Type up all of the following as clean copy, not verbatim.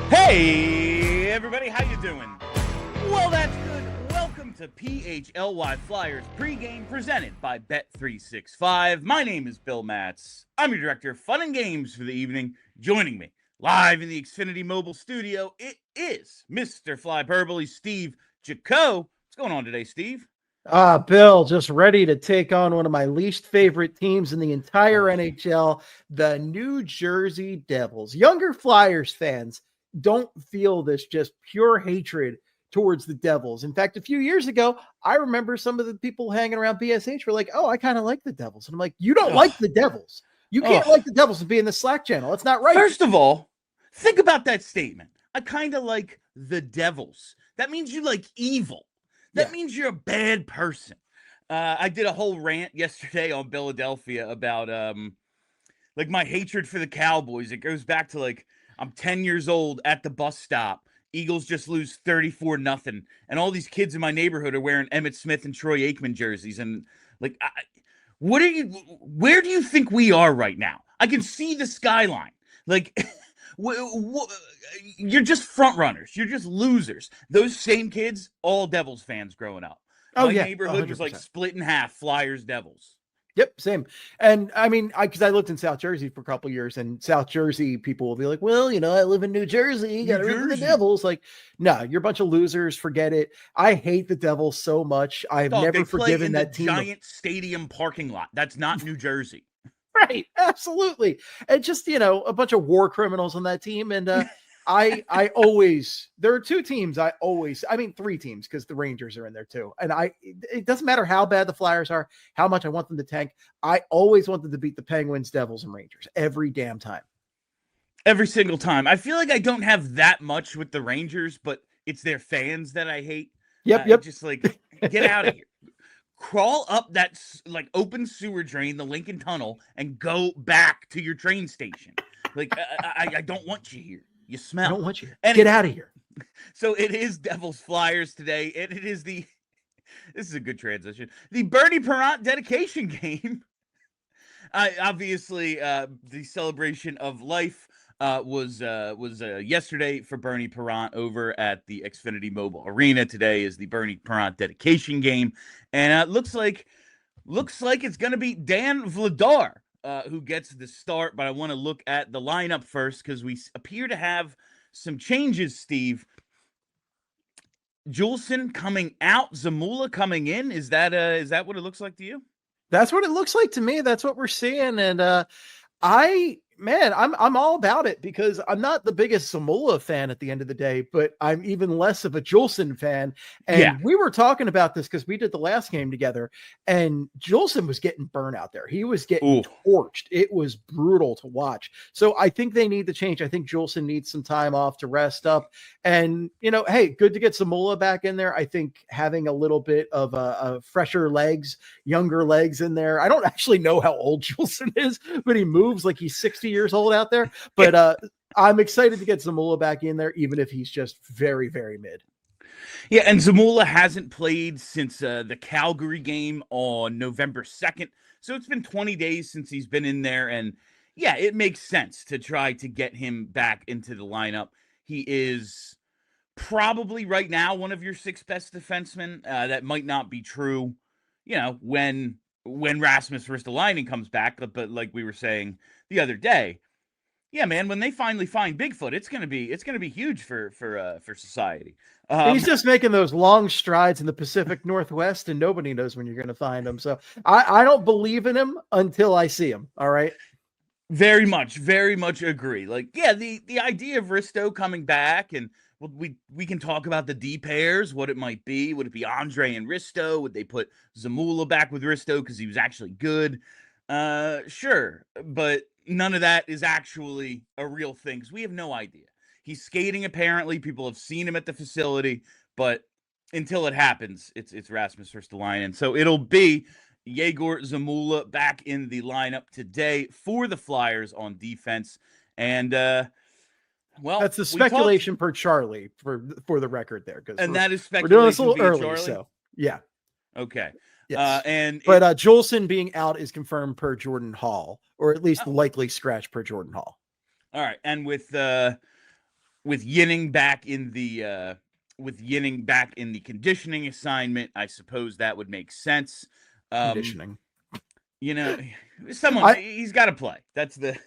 Hey, everybody, how you doing? Well, that's good. Welcome to PHLY Flyers Pregame, presented by Bet365. My name is Bill Matz. I'm your director of fun and games for the evening. Joining me live in the Xfinity mobile studio, it is Mr. Flyperbole, Steve Jaco. What's going on today, Steve? Bill, just ready to take on one of my least favorite teams in the entire NHL, the New Jersey Devils. Younger Flyers fans don't feel this just pure hatred towards the Devils. In fact, a few years ago, I remember some of the people hanging around BSH were like, oh, I kind of like the Devils. And I'm like, you don't like the Devils. You can't like the Devils and be in the Slack channel. That's not right. First of all, think about that statement. I kind of like the Devils. That means you like evil. That means you're a bad person. I did a whole rant yesterday on Philadelphia about like my hatred for the Cowboys. It goes back to like I'm 10 years old at the bus stop. Eagles just lose 34-0, and all these kids in my neighborhood are wearing Emmitt Smith and Troy Aikman jerseys. And like, where do you think we are right now? I can see the skyline. Like, you're just front runners. You're just losers. Those same kids, all Devils fans growing up. My neighborhood 100%. Was like split in half, Flyers, Devils. Yep, same. And I mean, because I lived in South Jersey for a couple of years, and South Jersey people will be like, well, you know, I live in New Jersey. You got to root for the Devils. Like, no, you're a bunch of losers. Forget it. I hate the Devils so much. I've never forgiven that team. Giant stadium parking lot. That's not New Jersey. Right. Absolutely. And just, you know, a bunch of war criminals on that team. And I always, there are three teams, because the Rangers are in there too. And it doesn't matter how bad the Flyers are, how much I want them to tank. I always want them to beat the Penguins, Devils, and Rangers every damn time. Every single time. I feel like I don't have that much with the Rangers, but it's their fans that I hate. Yep. Just like, get out of here. Crawl up that like open sewer drain, the Lincoln Tunnel, and go back to your train station. Like, I don't want you here. You smell. I don't want you. Get out of here. So it is Devils Flyers today. And it is this is a good transition. The Bernie Parent dedication game. Obviously, the celebration of life was yesterday for Bernie Parent over at the Xfinity Mobile Arena. Today is the Bernie Parent dedication game. And it looks like it's going to be Dan Vladar who gets the start, but I want to look at the lineup first because we appear to have some changes, Steve. Juleson coming out, Zamula coming in. Is that what it looks like to you? That's what it looks like to me. That's what we're seeing. And I'm all about it because I'm not the biggest Zamula fan at the end of the day, but I'm even less of a Juleson fan. And we were talking about this because we did the last game together, and Juleson was getting burnt out there. He was getting torched. It was brutal to watch. So I think they need to change. I think Juleson needs some time off to rest up. And, you know, hey, good to get Zamula back in there. I think having a little bit of fresher legs, younger legs in there. I don't actually know how old Juleson is, but he moves like he's 60 years old out there. But I'm excited to get Zamula back in there, even if he's just very, very mid. Yeah, and Zamula hasn't played since the Calgary game on November 2nd. So it's been 20 days since he's been in there. And yeah, it makes sense to try to get him back into the lineup. He is probably right now one of your 6 best defensemen. That might not be true, you know, when Rasmus Ristolainen comes back. But like we were saying the other day, yeah, man, when they finally find Bigfoot, it's gonna be huge for society. He's just making those long strides in the Pacific Northwest, and nobody knows when you're going to find him. So I don't believe in him until I see him. All right. Very much agree. Like, yeah, the idea of Risto coming back, and we can talk about the D pairs, what it might be. Would it be Andre and Risto? Would they put Zamula back with Risto because he was actually good? Sure, but none of that is actually a real thing because we have no idea. He's skating apparently. People have seen him at the facility, but until it happens, it's Rasmus Ristolainen. So it'll be Egor Zamula back in the lineup today for the Flyers on defense. And well, that's the speculation per Charlie for the record there, because that is speculation. We're doing this a little early, Charlie? so yeah. Okay. Yes. But Jolson being out is confirmed per Jordan Hall, or at least likely scratch per Jordan Hall. All right, and with Yinning back in the conditioning assignment, I suppose that would make sense. Conditioning, he's got to play. That's the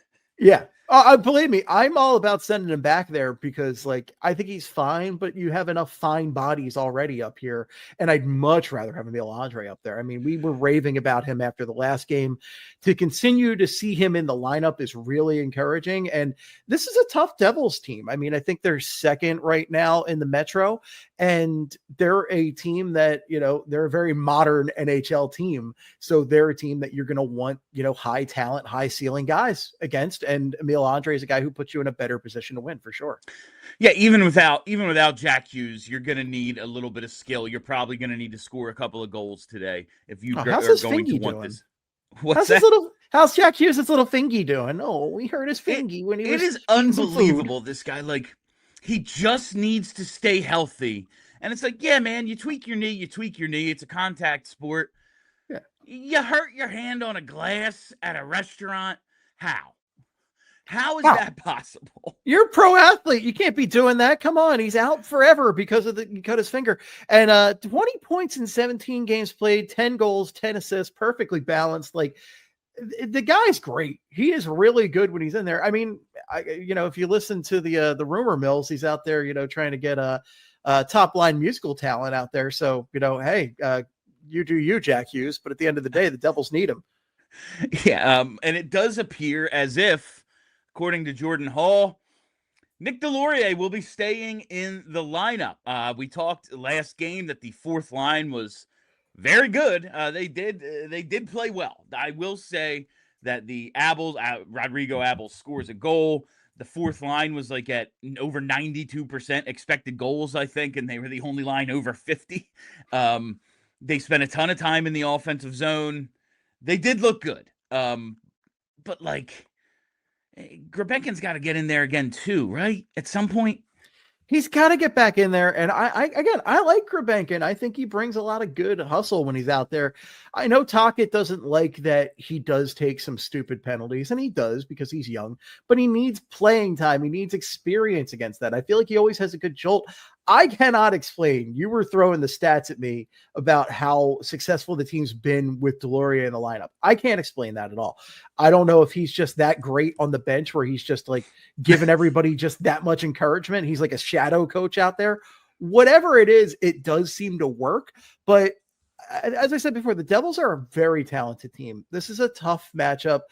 believe me, I'm all about sending him back there because, like, I think he's fine, but you have enough fine bodies already up here, and I'd much rather have Emil Andre up there. I mean, we were raving about him after the last game. To continue to see him in the lineup is really encouraging, and this is a tough Devils team. I mean, I think they're second right now in the Metro, and they're a team that, they're a very modern NHL team, so they're a team that you're going to want, high talent, high ceiling guys against, and Emil Andre is a guy who puts you in a better position to win for sure. Yeah, even without Jack Hughes, you're going to need a little bit of skill. You're probably going to need to score a couple of goals today if you are going to want this. How's Jack Hughes' little fingy doing? Oh, we heard his fingy when he was. It is unbelievable. This guy, he just needs to stay healthy. And it's like, yeah, man, you tweak your knee. It's a contact sport. Yeah. You hurt your hand on a glass at a restaurant. How is that possible? You're a pro athlete. You can't be doing that. Come on. He's out forever because he cut his finger. And 20 points in 17 games played, 10 goals, 10 assists, perfectly balanced. Like, the guy's great. He is really good when he's in there. I mean, if you listen to the rumor mills, he's out there, trying to get a top line musical talent out there. So, hey, you do you, Jack Hughes. But at the end of the day, the Devils need him. Yeah. And it does appear as if, according to Jordan Hall, Nick Delorier will be staying in the lineup. We talked last game that the fourth line was very good. They did play well. I will say that the Rodrigo Abels scores a goal. The fourth line was like at over 92% expected goals, I think, and they were the only line over 50. They spent a ton of time in the offensive zone. They did look good. But Grebenkin's got to get in there again too, right? At some point. He's got to get back in there. And I like Grebenkin. I think he brings a lot of good hustle when he's out there. I know Tocchet doesn't like that he does take some stupid penalties, and he does because he's young, but he needs playing time. He needs experience against that. I feel like he always has a good jolt. I cannot explain. You were throwing the stats at me about how successful the team's been with Delorier in the lineup. I can't explain that at all. I don't know if he's just that great on the bench where he's just like giving everybody just that much encouragement. He's like a shadow coach out there. Whatever it is, it does seem to work. But as I said before, the Devils are a very talented team. This is a tough matchup.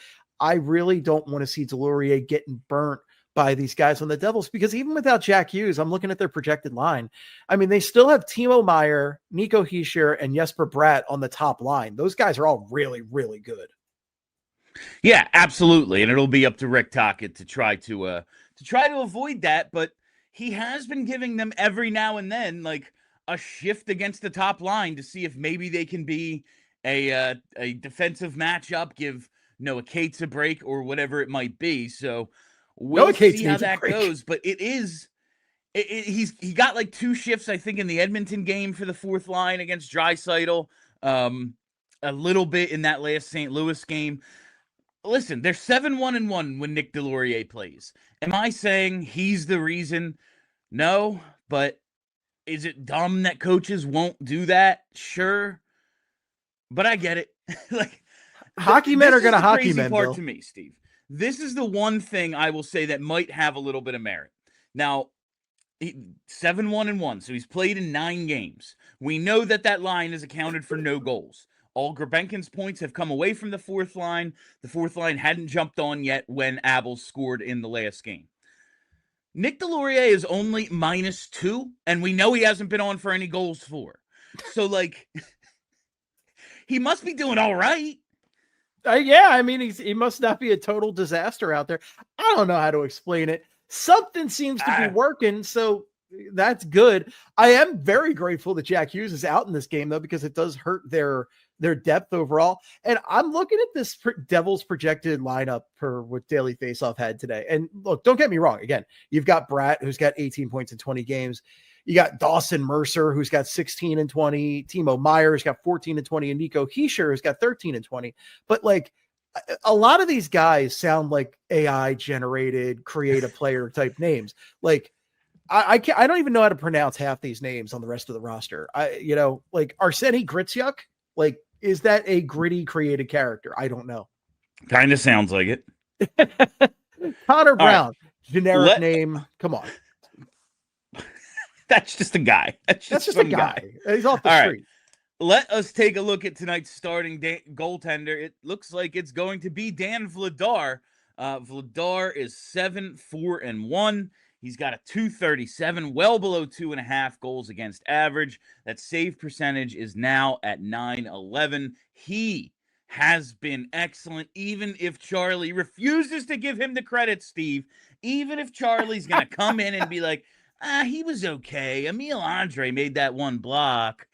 I really don't want to see Delorier getting burnt by these guys on the Devils, because even without Jack Hughes, I'm looking at their projected line. I mean, they still have Timo Meier, Nico Hischier, and Jesper Bratt on the top line. Those guys are all really, really good. Yeah, absolutely. And it'll be up to Rick Tocchet to try to avoid that. But he has been giving them every now and then like a shift against the top line to see if maybe they can be a defensive matchup, give Noah Cates a break or whatever it might be. So we'll see how that goes. But he got like 2 shifts, I think, in the Edmonton game for the fourth line against Draisaitl. A little bit in that last St. Louis game. Listen, they're 7-1-1 when Nick Delorier plays. Am I saying he's the reason? No, but is it dumb that coaches won't do that? Sure. But I get it. Like, hockey men are going to hockey men. Part to me, Steve. This is the one thing I will say that might have a little bit of merit. Now, 7-1-1, so he's played in 9 games. We know that line has accounted for no goals. All Grebenkin's points have come away from the fourth line. The fourth line hadn't jumped on yet when Abels scored in the last game. Nick Delorier is only -2, and we know he hasn't been on for any goals for. So, like, he must be doing all right. Yeah, I mean, he must not be a total disaster out there. I don't know how to explain it. Something seems to be working, so that's good. I am very grateful that Jack Hughes is out in this game, though, because it does hurt their depth overall. And I'm looking at this Devils projected lineup for what Daily Faceoff had today. And look, don't get me wrong. Again, you've got Bratt, who's got 18 points in 20 games. You got Dawson Mercer, who's got 16 and 20. Timo Meyer's got 14 and 20. And Nico Hischier has got 13 and 20. But like a lot of these guys sound like AI generated, create a player type names. Like I don't even know how to pronounce half these names on the rest of the roster. Like Arseny Gritsyuk, like, is that a gritty created character? I don't know. Kind of sounds like it. Connor Brown, generic name. Come on. That's just a guy. That's just a guy. He's off the street. Right. Let us take a look at tonight's starting goaltender. It looks like it's going to be Dan Vladar. Vladar is 7-4-1. He's got a .237, well below 2.5 goals against average. That save percentage is now at .911. He has been excellent, even if Charlie refuses to give him the credit, Steve. Even if Charlie's going to come in and be like, he was okay. Emil Andre made that one block.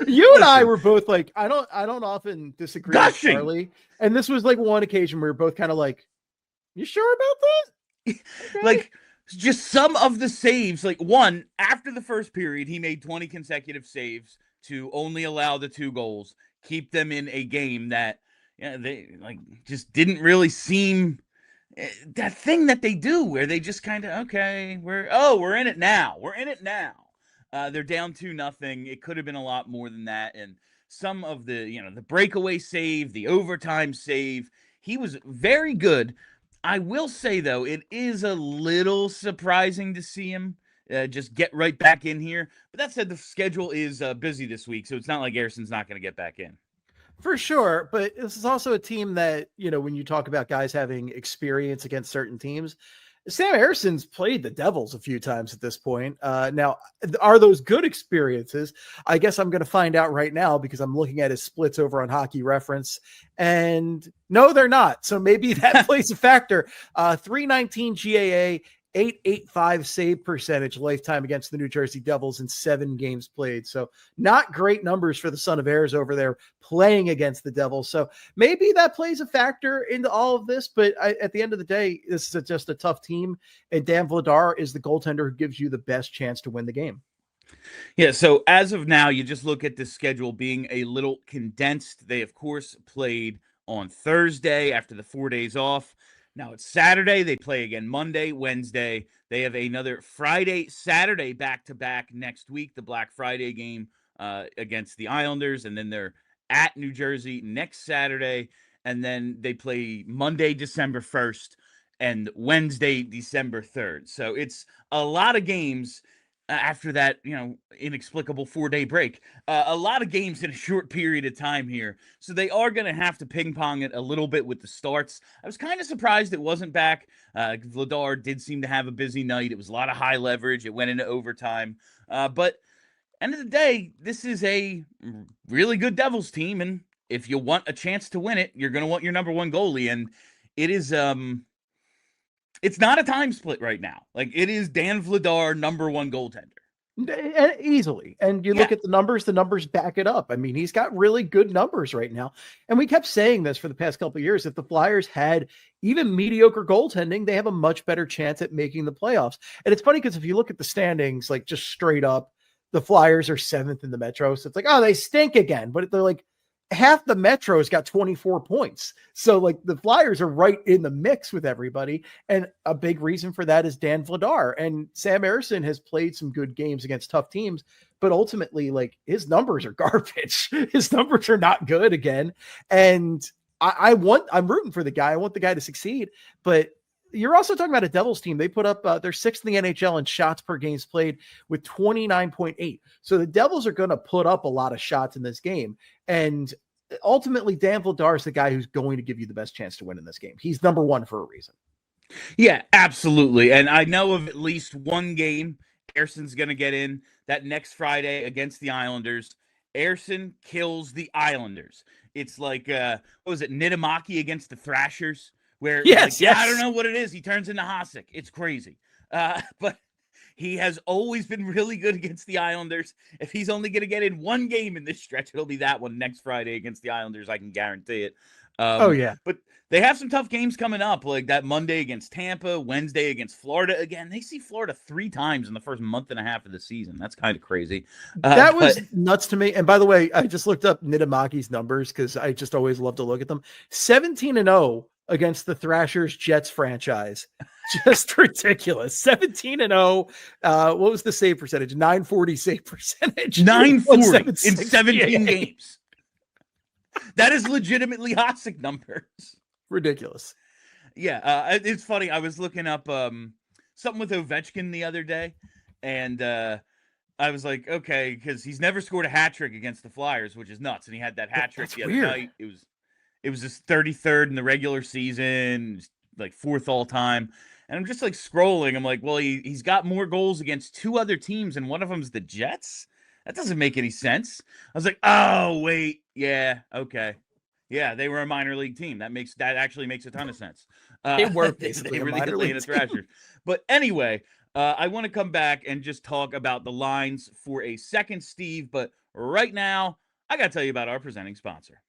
You and I were both like, I don't often disagree with Charlie. And this was like one occasion where we were both kind of like, you sure about that? Okay. Like, just some of the saves, like one, after the first period, he made 20 consecutive saves to only allow the 2 goals, keep them in a game that they like just didn't really seem that thing that they do where they just kind of, okay, we're in it now. We're in it now. They're down 2-0. It could have been a lot more than that. And some of the, the breakaway save, the overtime save, he was very good. I will say, though, it is a little surprising to see him just get right back in here. But that said, the schedule is busy this week, so it's not like Erson's not going to get back in. For sure, but this is also a team that, when you talk about guys having experience against certain teams, Sam Erson's played the Devils a few times at this point. Now, are those good experiences? I guess I'm going to find out right now because I'm looking at his splits over on Hockey Reference, and no, they're not. So maybe that plays a factor. 319 GAA, 885 save percentage lifetime against the New Jersey Devils in 7 games played. So not great numbers for the Son of Airs over there playing against the Devils. So maybe that plays a factor into all of this, but at the end of the day, this is just a tough team. And Dan Vladar is the goaltender who gives you the best chance to win the game. Yeah, so as of now, you just look at the schedule being a little condensed. They, of course, played on Thursday after the 4 days off. Now it's Saturday. They play again Monday, Wednesday. They have another Friday, Saturday back-to-back next week, the Black Friday game against the Islanders. And then they're at New Jersey next Saturday. And then they play Monday, December 1st and Wednesday, December 3rd. So it's a lot of games after that, inexplicable 4-day break. A lot of games in a short period of time here. So they are going to have to ping pong it a little bit with the starts. I was kind of surprised it wasn't back. Vladar did seem to have a busy night. It was a lot of high leverage. It went into overtime. But end of the day, this is a really good Devils team. And if you want a chance to win it, you're going to want your number one goalie. And it is, it's not a time split right now. Like, it is Dan Vladar, number one goaltender. Easily. And you look at the numbers back it up. I mean, he's got really good numbers right now. And we kept saying this for the past couple of years. If the Flyers had even mediocre goaltending, they have a much better chance at making the playoffs. And it's funny because if you look at the standings, like just straight up, the Flyers are 7th in the Metro. So it's like, oh, they stink again. But they're like, half the Metro's got 24 points. So like the Flyers are right in the mix with everybody. And a big reason for that is Dan Vladar. And Sam Ersson has played some good games against tough teams, but ultimately like his numbers are garbage. His numbers are not good again. And I'm rooting for the guy. I want the guy to succeed, but you're also talking about a Devils team. They put up, they're 6th in the NHL in shots per games played with 29.8. So the Devils are going to put up a lot of shots in this game. And ultimately, Dan Vladar is the guy who's going to give you the best chance to win in this game. He's number one for a reason. Yeah, absolutely. And I know of at least one game Erson's going to get in that next Friday against the Islanders. Ersson kills the Islanders. It's like what was it, Niittymaki against the Thrashers, where yes, I don't know what it is. He turns into Hasek. It's crazy. But he has always been really good against the Islanders. If he's only going to get in one game in this stretch, it'll be that one next Friday against the Islanders. I can guarantee it. Oh yeah. But they have some tough games coming up, like that Monday against Tampa, Wednesday against Florida. Again, they see Florida 3 times in the first month and a half of the season. That's kind of crazy. That was nuts to me. And by the way, I just looked up Niittymaki's numbers because I just always love to look at them. 17-0 against the Thrashers Jets franchise. Just ridiculous. 17-0. What was the save percentage? 940 save percentage. 940 in 17 games. That is legitimately Hasek numbers. Ridiculous. Yeah, it's funny. I was looking up something with Ovechkin the other day, and I was like, okay, because he's never scored a hat trick against the Flyers, which is nuts. And he had that hat trick the other night. It was his 33rd in the regular season, like 4th all time. And I'm just like scrolling. I'm like, well, he's got more goals against 2 other teams, and one of them's the Jets. That doesn't make any sense. I was like, oh, wait. Yeah. Okay. Yeah. They were a minor league team. That actually makes a ton of sense. They were basically they were the Atlanta Thrashers. But anyway, I want to come back and just talk about the lines for a second, Steve. But right now, I got to tell you about our presenting sponsor.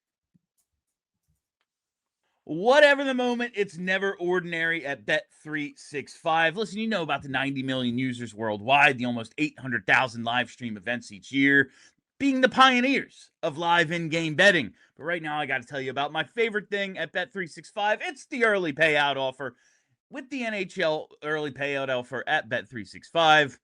Whatever the moment, it's never ordinary at Bet365. Listen, you know about the 90 million users worldwide, the almost 800,000 live stream events each year, being the pioneers of live in-game betting. But right now, I got to tell you about my favorite thing at Bet365. It's the early payout offer. With the NHL early payout offer at Bet365,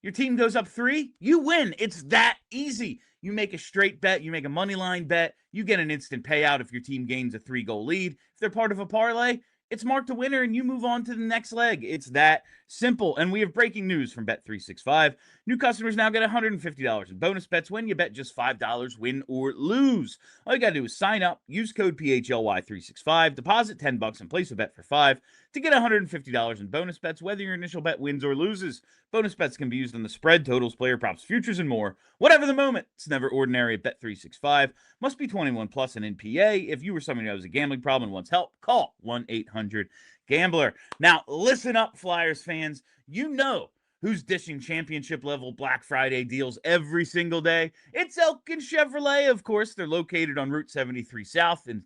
your team goes up 3, you win. It's that easy. You make a straight bet, you make a money line bet, you get an instant payout if your team gains a 3-goal lead. If they're part of a parlay, it's marked a winner and you move on to the next leg. It's that simple. And we have breaking news from Bet365. New customers now get $150 in bonus bets when you bet just $5, win or lose. All you got to do is sign up, use code PHLY365, deposit $10 and place a bet for $5 to get $150 in bonus bets, whether your initial bet wins or loses. Bonus bets can be used on the spread, totals, player props, futures, and more. Whatever the moment, it's never ordinary at Bet365. Must be 21 plus and in PA. If you or someone who has a gambling problem and wants help, call 1-800-GAMBLER. Now, listen up, Flyers fans. You know who's dishing championship-level Black Friday deals every single day. It's Elkin Chevrolet, of course. They're located on Route 73 South in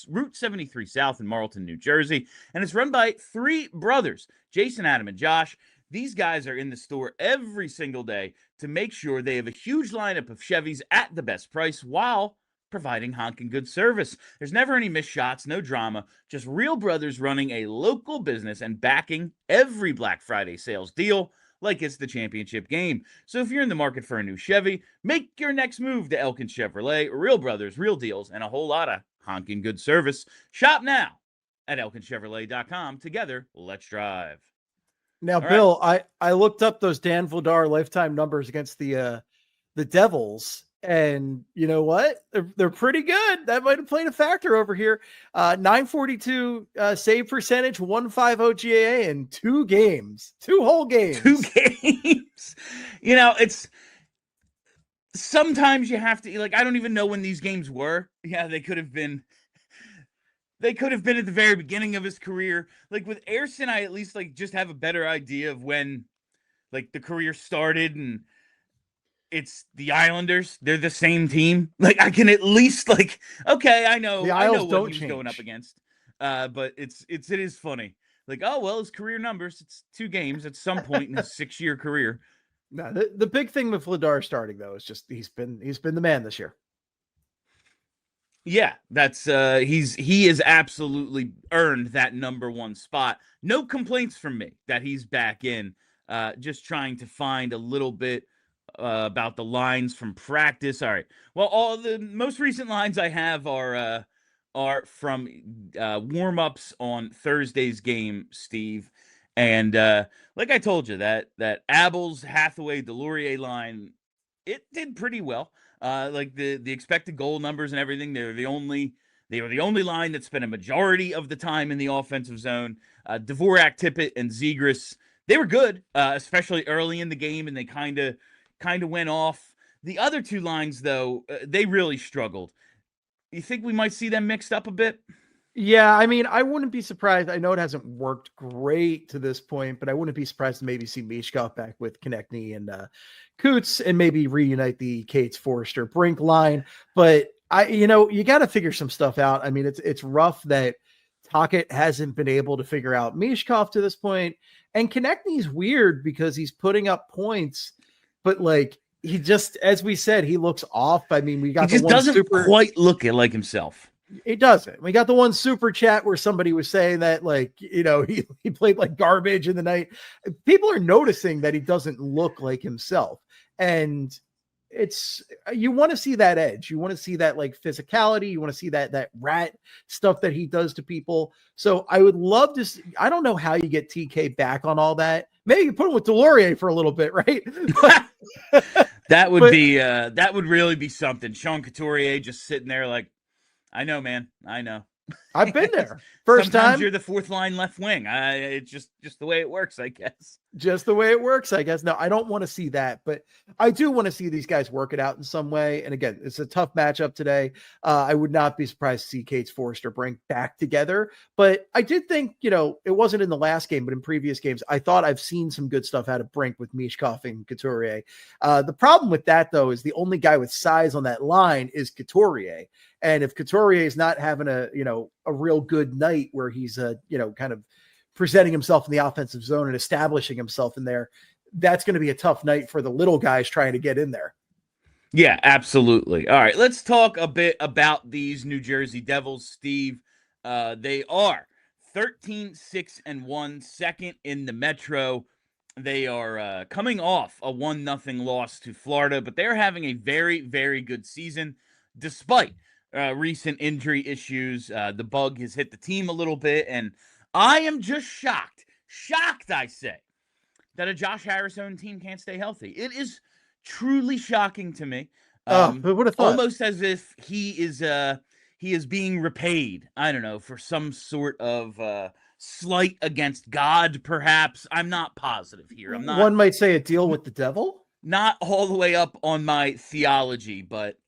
Route 73 South in Marlton, New Jersey, and it's run by 3 brothers, Jason, Adam, and Josh. These guys are in the store every single day to make sure they have a huge lineup of Chevys at the best price while providing honking good service. There's never any missed shots, no drama, just real brothers running a local business and backing every Black Friday sales deal like it's the championship game. So if you're in the market for a new Chevy, make your next move to Elkin Chevrolet. Real brothers, real deals, and a whole lot of honking good service. Shop now at elkinchevrolet.com. Together, let's drive. Now, Bill, I looked up those Dan Vladar lifetime numbers against the Devils, and you know what? They're pretty good. That might have played a factor over here. 942 save percentage, 150 GAA in 2 games, 2 whole games. 2 games. You know, it's sometimes you have to, like, I don't even know when these games were. Yeah, they could have been at the very beginning of his career. Like with Ersson, I at least like just have a better idea of when like the career started, and it's the Islanders. They're the same team. Like I can at least like, okay, I know what he's going up against. But it is funny. Like, oh well, his career numbers, it's 2 games at some point in his 6-year career. No, the big thing with Vladar starting though is just he's been the man this year. Yeah, that's he has absolutely earned that number 1 spot. No complaints from me that he's back in. Just trying to find a little bit about the lines from practice. All right. Well, all the most recent lines I have are from warm-ups on Thursday's game, Steve. And like I told you, that Abels, Hathaway, Delorier line, it did pretty well. Like the expected goal numbers and everything, they were the only line that spent a majority of the time in the offensive zone. Dvorak, Tippett, and Zegras, they were good, especially early in the game, and they kind of went off. The other two lines, though, they really struggled. You think we might see them mixed up a bit? Yeah, I mean, I wouldn't be surprised. I know it hasn't worked great to this point, but I wouldn't be surprised to maybe see Michkov back with Konechny and Coots and maybe reunite the Cates, Forrester, Brink line. But you got to figure some stuff out. I mean, it's rough that Tocchet hasn't been able to figure out Michkov to this point. And Konechny's weird because he's putting up points, but like he just, as we said, he looks off. I mean, we got he just doesn't quite look like himself. It doesn't. We got the one super chat where somebody was saying that, like, he played like garbage in the night. People are noticing that he doesn't look like himself. And you want to see that edge. You want to see that like physicality. You want to see that rat stuff that he does to people. So I would love to see, I don't know how you get TK back on all that. Maybe you put him with Delorier for a little bit, right? That would really be something. Sean Couturier just sitting there like, I know, man. I know. I've been there. First Sometimes time you're the fourth line left wing. It's just the way it works, I guess. Just the way it works, I guess. No, I don't want to see that, but I do want to see these guys work it out in some way. And again, it's a tough matchup today. I would not be surprised to see Cates, Forrester, Brink back together. But I did think, it wasn't in the last game, but in previous games, I thought I've seen some good stuff out of Brink with Michkov and Couturier. The problem with that, though, is the only guy with size on that line is Couturier. And if Couturier is not having a real good night where he's kind of presenting himself in the offensive zone and establishing himself in there, that's going to be a tough night for the little guys trying to get in there. Yeah, absolutely. All right, let's talk a bit about these New Jersey Devils, Steve. They are 13-6-1, second in the Metro. They are coming off a 1-0 loss to Florida, but they're having a very, very good season despite recent injury issues. The bug has hit the team a little bit, and I am just shocked, I say, that a Josh Harris-owned team can't stay healthy. It is truly shocking to me. Who would have thought? Almost as if he is being repaid, I don't know, for some sort of slight against God, perhaps. I'm not positive here. One might say a deal with the devil? Not all the way up on my theology, but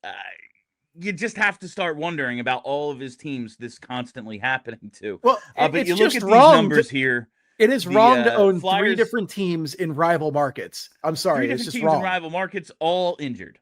you just have to start wondering about all of his teams this constantly happening to. Well, but you look at these numbers here. It is wrong to own Flyers, 3 different teams in rival markets. I'm sorry, 3 it's different just teams wrong. in rival markets, all injured.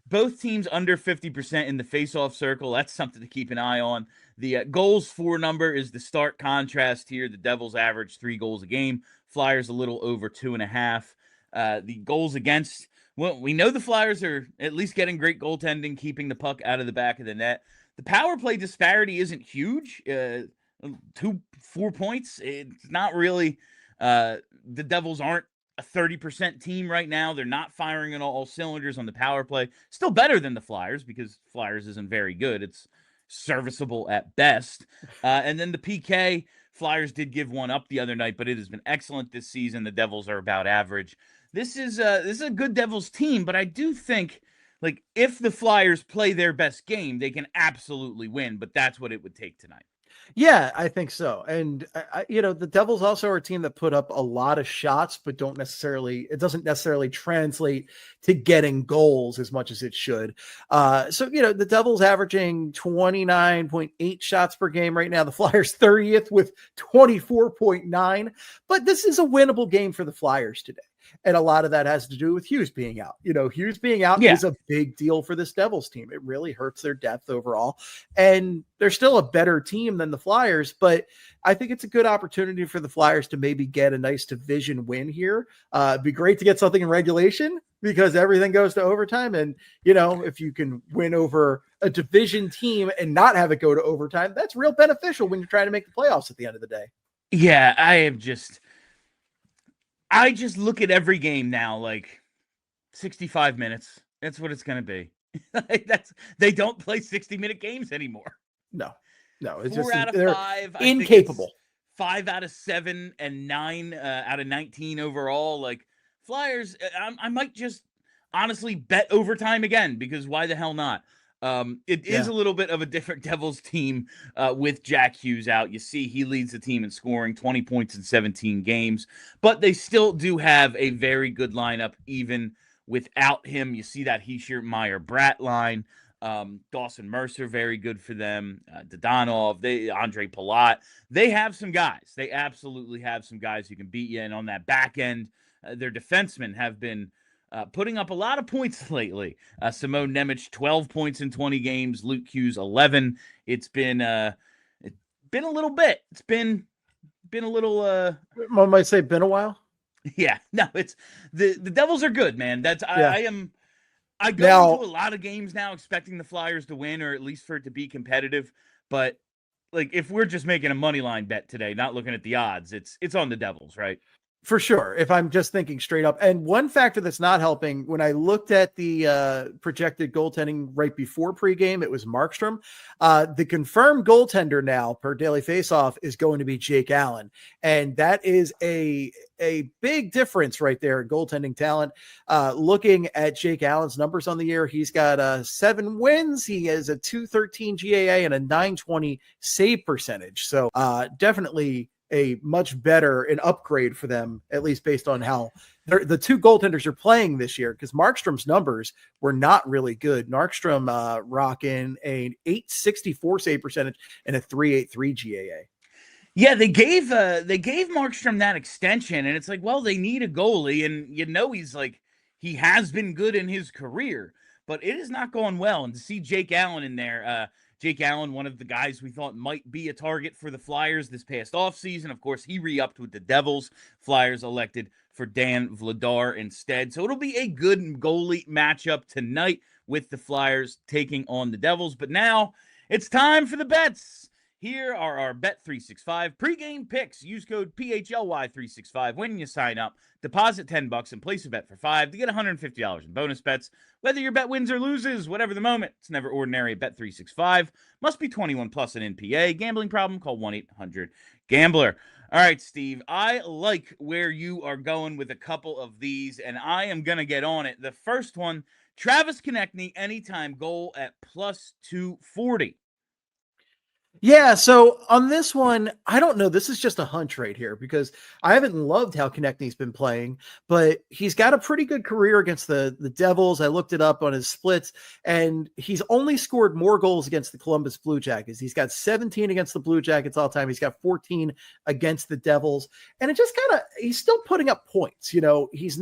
Both teams under 50% in the face-off circle. That's something to keep an eye on. The goals for number is the stark contrast here. The Devils average 3 goals a game. Flyers a little over 2.5. The goals against, well, we know the Flyers are at least getting great goaltending, keeping the puck out of the back of the net. The power play disparity isn't huge. 4 points. It's not really. The Devils aren't a 30% team right now. They're not firing on all cylinders on the power play. Still better than the Flyers because Flyers isn't very good. It's serviceable at best. And then the PK, Flyers did give one up the other night, but it has been excellent this season. The Devils are about average. This is a good Devils team, but I do think, like, if the Flyers play their best game, they can absolutely win, but that's what it would take tonight. Yeah, I think so. And the Devils also are a team that put up a lot of shots, but it doesn't necessarily translate to getting goals as much as it should. So the Devils averaging 29.8 shots per game right now. The Flyers 30th with 24.9, but this is a winnable game for the Flyers today. And a lot of that has to do with Hughes being out. Hughes being out is a big deal for this Devils team. It really hurts their depth overall. And they're still a better team than the Flyers, but I think it's a good opportunity for the Flyers to maybe get a nice division win here. It'd be great to get something in regulation because everything goes to overtime. And, if you can win over a division team and not have it go to overtime, that's real beneficial when you're trying to make the playoffs at the end of the day. Yeah, I just look at every game now like 65 minutes. That's what it's going to be. They don't play 60-minute games anymore. No, it's 4 out of 5. Incapable. 5 out of 7 and 9 out of 19 overall. Like Flyers, I might just honestly bet overtime again because why the hell not? It is a little bit of a different Devils team with Jack Hughes out. You see he leads the team in scoring, 20 points in 17 games, but they still do have a very good lineup even without him. You see that Heischer, Meyer, Bratt line. Dawson Mercer, very good for them. Dodonov, Andre Palat. They have some guys. They absolutely have some guys who can beat you. And on that back end, their defensemen have been putting up a lot of points lately. Simone Nemec, 12 points in 20 games. Luke Hughes, 11. It's been a little bit. It's been a little. One might say been a while. Yeah, no, it's the Devils are good, man. That's I go Now, into a lot of games now expecting the Flyers to win or at least for it to be competitive. But like if we're just making a money line bet today, not looking at the odds, it's on the Devils, right? for sure, if I'm just thinking straight up. And one factor that's not helping, when I looked at the projected goaltending right before pregame, it was Markstrom. The confirmed goaltender now per Daily Faceoff is going to be Jake Allen. And that is a big difference right there in goaltending talent. Looking at Jake Allen's numbers on the year, he's got 7 wins. He has a .213 GAA and a .920 save percentage. So definitely a much better, an upgrade for them, at least based on how the two goaltenders are playing this year, because Markstrom's numbers were not really good. Markstrom rocking an .864 save percentage and a .383 GAA. Yeah, they gave Markstrom that extension, and it's like, well, they need a goalie, and he has been good in his career, but it is not going well. And to see Jake Allen in there, Jake Allen, one of the guys we thought might be a target for the Flyers this past offseason. Of course, he re-upped with the Devils. Flyers elected for Dan Vladar instead. So it'll be a good goalie matchup tonight with the Flyers taking on the Devils. But now it's time for the bets. Here are our Bet365 pregame picks. Use code PHLY365 when you sign up. Deposit $10 and place a bet for $5 to get $150 in bonus bets. Whether your bet wins or loses, whatever the moment, it's never ordinary at Bet365. Must be 21 plus an NPA. Gambling problem? Call 1-800-GAMBLER. All right, Steve, I like where you are going with a couple of these, and I am going to get on it. The first one, Travis Konechny, anytime goal at plus 240. Yeah, so on this one, I don't know. This is just a hunch right here because I haven't loved how Konechny's been playing, but he's got a pretty good career against the Devils. I looked it up on his splits, and he's only scored more goals against the Columbus Blue Jackets. He's got 17 against the Blue Jackets all time. He's got 14 against the Devils, and it just he's still putting up points. You know, he was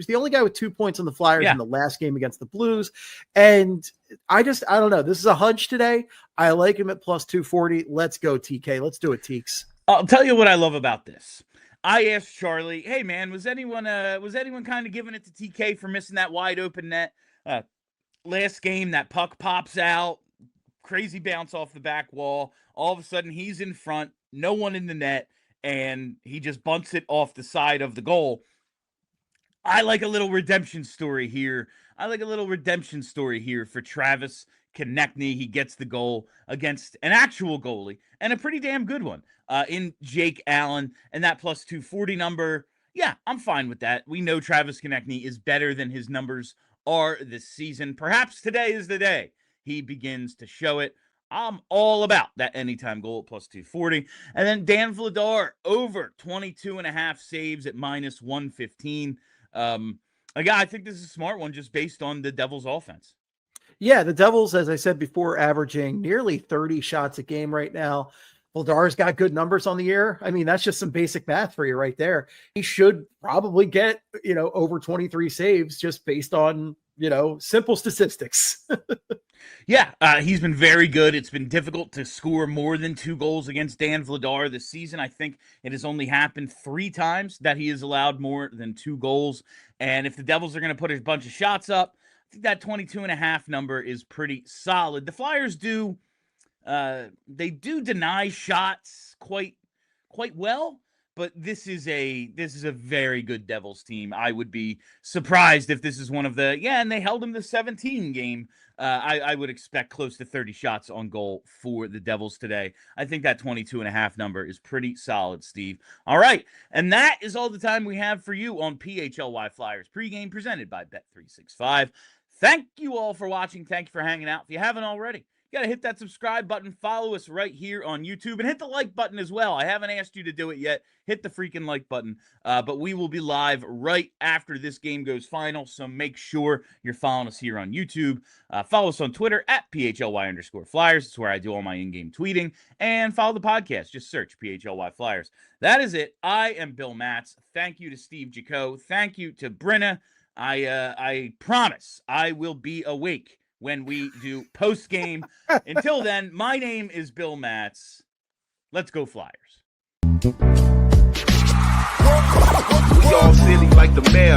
the only guy with 2 points on the Flyers in the last game against the Blues, and I don't know. This is a hunch today. I like him at plus 240. Let's go, TK. Let's do it, Teeks. I'll tell you what I love about this. I asked Charlie, hey, man, was anyone kind of giving it to TK for missing that wide open net? Last game, that puck pops out, crazy bounce off the back wall. All of a sudden, he's in front, no one in the net, and he just bunts it off the side of the goal. I like a little redemption story here. For Travis Konechny. He gets the goal against an actual goalie and a pretty damn good one in Jake Allen. And that plus 240 number, yeah, I'm fine with that. We know Travis Konechny is better than his numbers are this season. Perhaps today is the day he begins to show it. I'm all about that anytime goal at plus 240. And then Dan Vladar over 22.5 saves at minus 115. Again, I think this is a smart one just based on the Devils' offense. Yeah, the Devils, as I said before, averaging nearly 30 shots a game right now. Vladar's got good numbers on the year. I mean, that's just some basic math for you right there. He should probably get, over 23 saves just based on, simple statistics. Yeah, he's been very good. It's been difficult to score more than 2 goals against Dan Vladar this season. I think it has only happened 3 times that he has allowed more than 2 goals. And if the Devils are going to put a bunch of shots up, I think that 22.5 number is pretty solid. The Flyers do deny shots quite well, but this is a very good Devils team. I would be surprised if this is one of the and they held him the 17 game. I would expect close to 30 shots on goal for the Devils today. I think that 22.5 number is pretty solid, Steve. All right, and that is all the time we have for you on PHLY Flyers Pregame presented by Bet365. Thank you all for watching. Thank you for hanging out. If you haven't already, You got to hit that subscribe button. Follow us right here on YouTube and hit the like button as well. I haven't asked you to do it yet. Hit the freaking like button. But we will be live right after this game goes final. So make sure you're following us here on YouTube. Follow us on Twitter at PHLY_Flyers. It's where I do all my in-game tweeting. And follow the podcast. Just search PHLY Flyers. That is it. I am Bill Matz. Thank you to Steve Jaco. Thank you to Brenna. I promise I will be awake when we do post-game. Until then, my name is Bill Matz. Let's go Flyers. We all silly like the mayor.